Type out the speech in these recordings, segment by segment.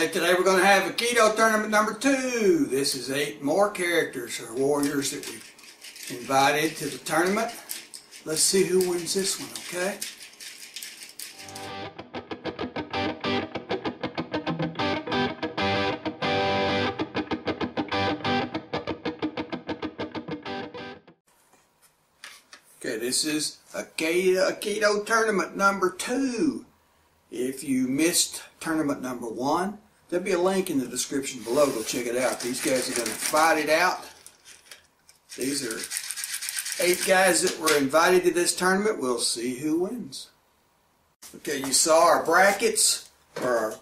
Hey, today we're going to have Akedo tournament number 2. This is 8 more characters or warriors that we invited to the tournament. Let's see who wins this one, okay? Okay, this is Akedo tournament number 2. If you missed tournament number 1, there'll be a link in the description below. Go check it out. These guys are going to fight it out. These are 8 guys that were invited to this tournament. We'll see who wins. Okay, you saw our brackets for our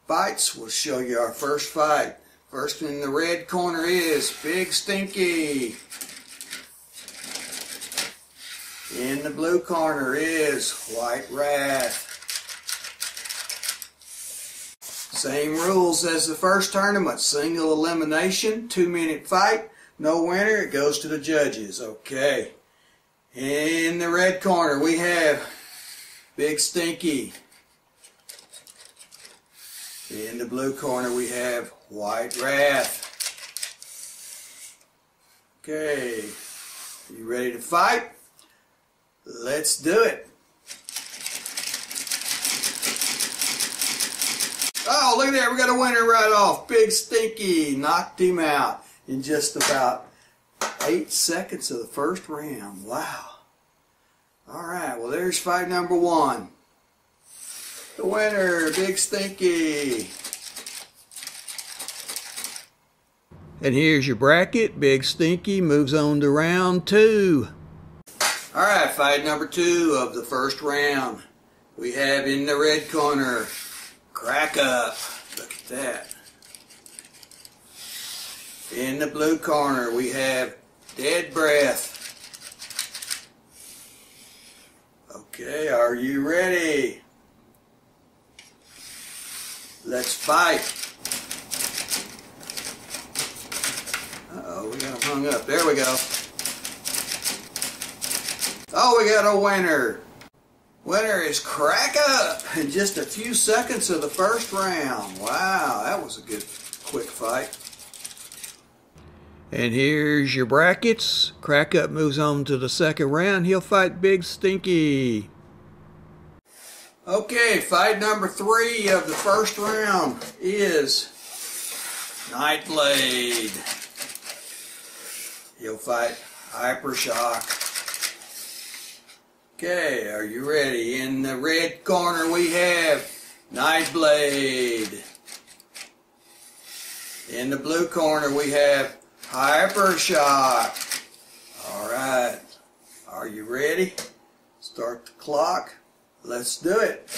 fights. We'll show you our first fight. First in the red corner is Big Stinky. In the blue corner is White Wraith. Same rules as the first tournament. Single elimination, 2-minute fight. No winner, it goes to the judges. Okay. In the red corner we have Big Stinky. In the blue corner we have White Wraith. Okay. You ready to fight? Let's do it. Oh, look at that. We got a winner right off. Big Stinky knocked him out in just about 8 seconds of the first round. Wow. Alright, well there's fight number 1. The winner, Big Stinky. And here's your bracket. Big Stinky moves on to round 2. Alright, fight number 2 of the first round. We have in the red corner Crackup. Look at that. In the blue corner we have Deadbreath. Okay, are you ready? Let's fight. Uh-oh, we got him hung up. There we go. Oh, we got a winner. Winner is Crackup in just a few seconds of the first round. Wow, that was a good, quick fight. And here's your brackets. Crackup moves on to the second round. He'll fight Big Stinky. Okay, fight number 3 of the first round is Nightblade. He'll fight Hyperlock. Okay, are you ready? In the red corner we have Nightblade. In the blue corner we have Hyperlock. Alright, are you ready? Start the clock. Let's do it.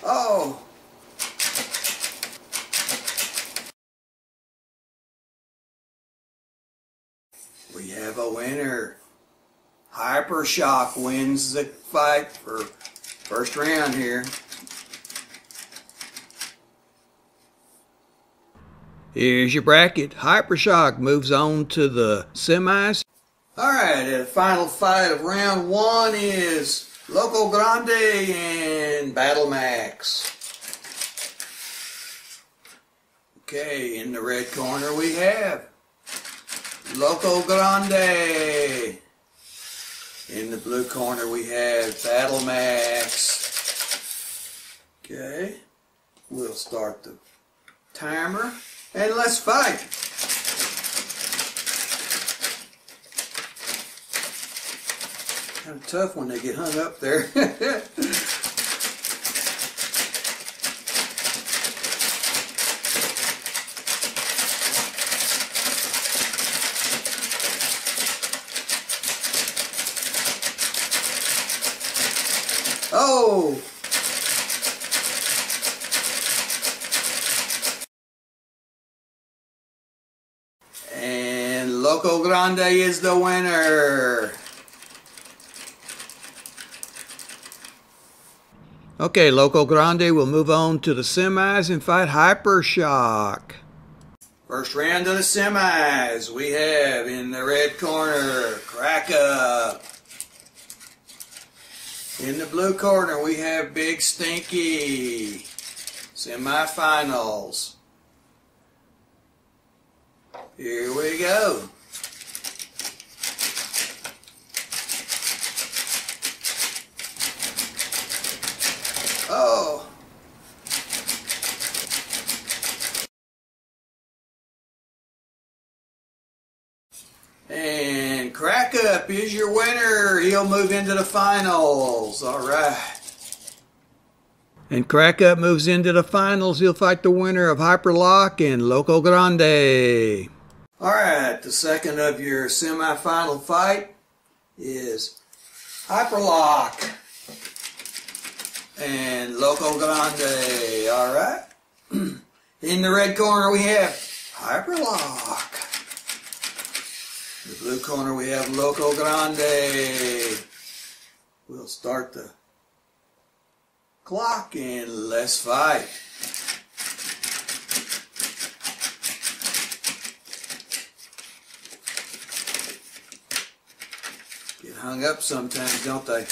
Oh! We have a winner. Hyperlock wins the fight for first round here. Here's your bracket. Hyperlock moves on to the semis. Alright, the final fight of round 1 is Loco Grande and Battlemax. Okay, in the red corner we have Loco Grande. In the blue corner we have Battlemax. Okay, we'll start the timer and let's fight. Kind of tough when they get hung up there. Oh! And Loco Grande is the winner. Okay, Loco Grande will move on to the semis and fight Hypershock. First round of the semis, we have in the red corner, Crackup. In the blue corner, we have Big Stinky. Semifinals. Here we go. Oh. And Crackup is your winner. He'll move into the finals. All right. And Crackup moves into the finals. He'll fight the winner of Hyperlock and Loco Grande. All right. The second of your semifinal fight is Hyperlock and Loco Grande. All right. In the red corner, we have Hyperlock. In the blue corner, we have Loco Grande. We'll start the clock and let's fight. Get hung up sometimes, don't they?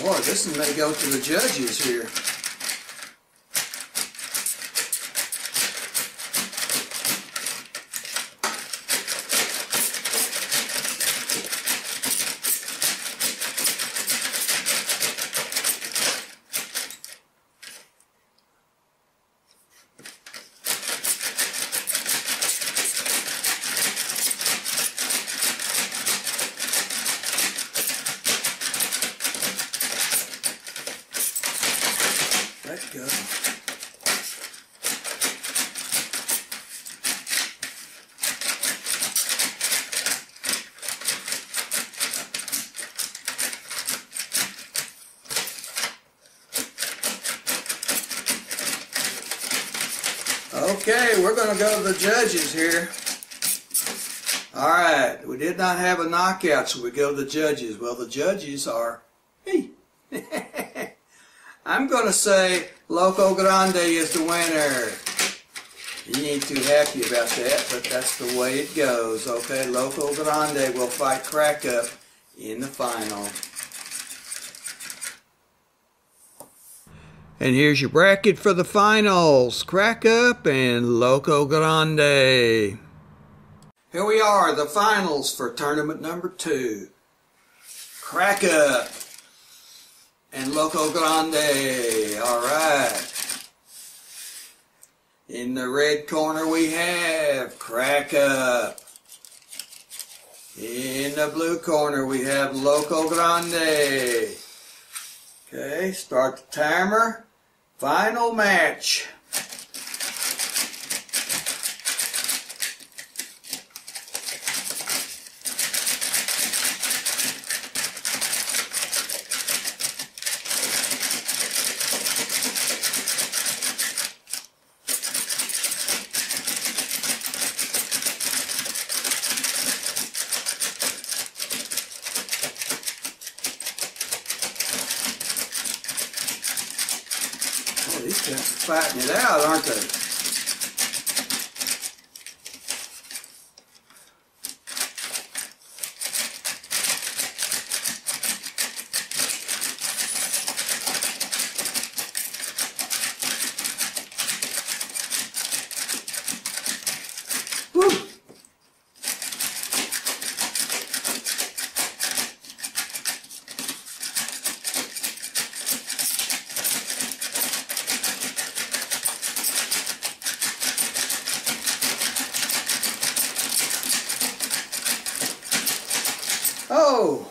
Boy, this one may go to the judges here. Let's go. Okay, we're going to go to the judges here. All right, we did not have a knockout, so we go to the judges. Well, the judges are, hey, I'm going to say Loco Grande is the winner. He ain't too happy about that, but that's the way it goes. Okay, Loco Grande will fight Crackup in the final. And here's your bracket for the finals. Crackup and Loco Grande. Here we are, the finals for tournament number 2. Crackup and Loco Grande. All right. In the red corner we have Crackup. In the blue corner we have Loco Grande. Okay, start the timer. Final match. These guys are fighting it out, aren't they? Woo! Oh!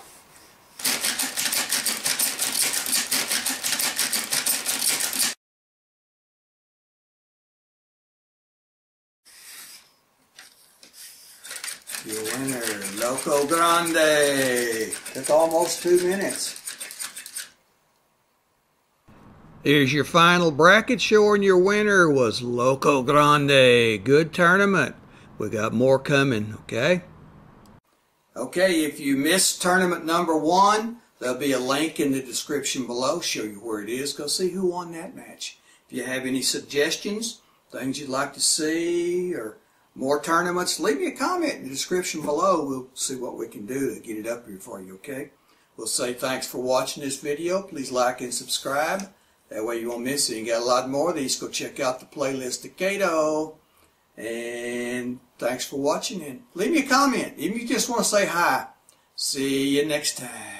Your winner, Loco Grande. Took almost 2 minutes. Here's your final bracket showing your winner was Loco Grande. Good tournament. We got more coming, okay? Okay, if you missed tournament number 1, there'll be a link in the description below. Show you where it is. Go see who won that match. If you have any suggestions, things you'd like to see, or more tournaments, leave me a comment in the description below. We'll see what we can do to get it up here for you, okay? We'll say thanks for watching this video. Please like and subscribe. That way you won't miss it. You got a lot more of these. Go check out the playlist Akedo. And thanks for watching. And leave me a comment. Even if you just want to say hi. See you next time.